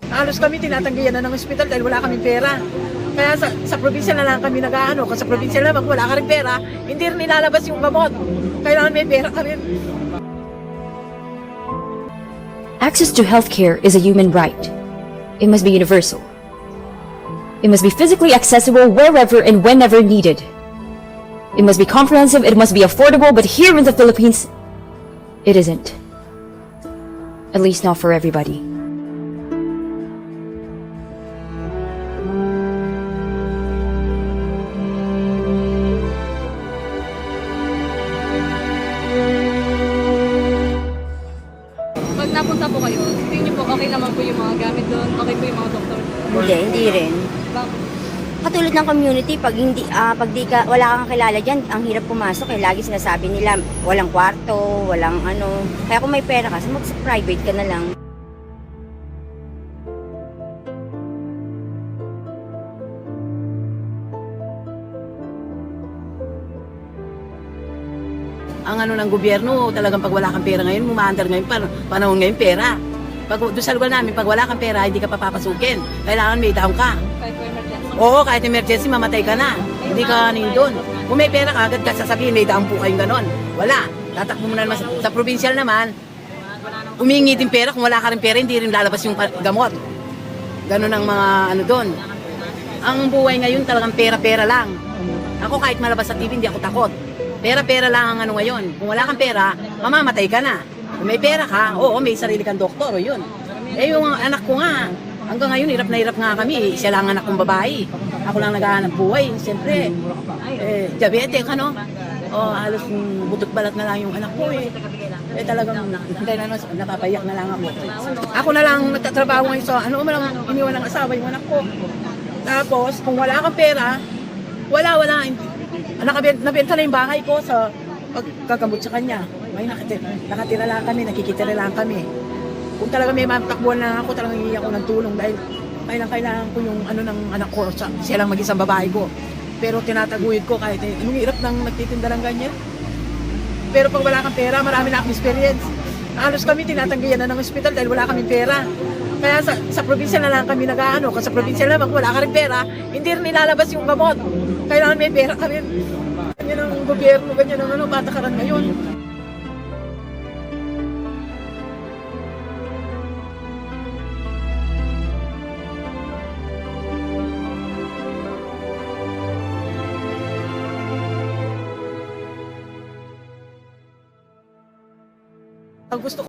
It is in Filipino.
Halos kami tinatanggihan na ng ospital dahil wala kaming pera. Kaya sa probinsya na lang kami nag-aano. Kasi sa probinsya naman, kung wala ka rin pera, hindi rin nilalabas yung gamot. Kailangan may pera ka rin. Access to healthcare is a human right. It must be universal. It must be physically accessible wherever and whenever needed. It must be comprehensive, it must be affordable, but here in the Philippines, it isn't. At least not for everybody. Pag napunta po kayo, tingin niyo po okay naman po yung mga gamit doon, okay po yung mga doktor? Hindi rin. Bakit? Katulad ng community, pag wala kang kilala diyan, ang hirap pumasok eh. Lagi sinasabi nila, walang kwarto, walang ano. Kaya kung may pera ka, mag-private ka na lang. Ang ano ng gobyerno, talagang pag wala kang pera ngayon, mumaandar ngayon, panahon ngayon pera. Pag doon sa lugar namin, pag wala kang pera, hindi ka papapasukin. Kailangan may down ka. Kahit po emergency? Oo, kahit emergency, mamatay ka na. Hindi ka nindun. Kung may pera ka, agad ka sasabihin, may down po kayong ganon. Wala. Tatakbo mo na naman. Sa provincial naman, umingi din pera. Kung wala ka rin pera, hindi rin lalabas yung gamot. Ganon ang mga ano doon. Ang buhay ngayon talagang pera-pera lang. Ako kahit malabas sa TV, hindi ako takot. Pera-pera lang ang ano ngayon. Kung wala kang pera, mamamatay ka na. Kung may pera ka, oo, may sarili kang doktor, o yun. Eh, yung anak ko nga, hanggang ngayon, hirap na hirap nga kami. Siya lang anak kong babae. Ako lang naghahanap buhay. Siyempre, diabetic, ano? O, halos butot balat na lang yung anak ko, eh. Eh, talagang, napapayak na lang ako. Ako na lang nagtatrabaho ngayon sa, ano mo lang, iniwan ng asawa yung anak ko. Tapos, kung wala kang pera, wala. Nabenta na yung bahay ko sa pagkagamot sa kanya. May nakatira lang kami, nakikitira lang kami. Kung talaga may matakbuhan na ako, talagang hihingi ako ng tulong dahil kailangan ko yung ano ng anak ko, siya lang mag-isang babae ko. Pero tinataguyod ko kahit anong hirap nang nagtitinda ng ganyan. Pero pag wala kang pera, marami na akong experience. Halos kami tinatanggihan na ng ospital dahil wala kaming pera. Kaya sa probinsya na lang kami nag-aano. Kasi sa probinsya naman, kung wala ka rin pera, hindi rin nilalabas yung gamot. Kailangan may pera ka rin. Ganyan ang gobyerno, ganyan ang ano, patakaran ngayon. Ang gusto ko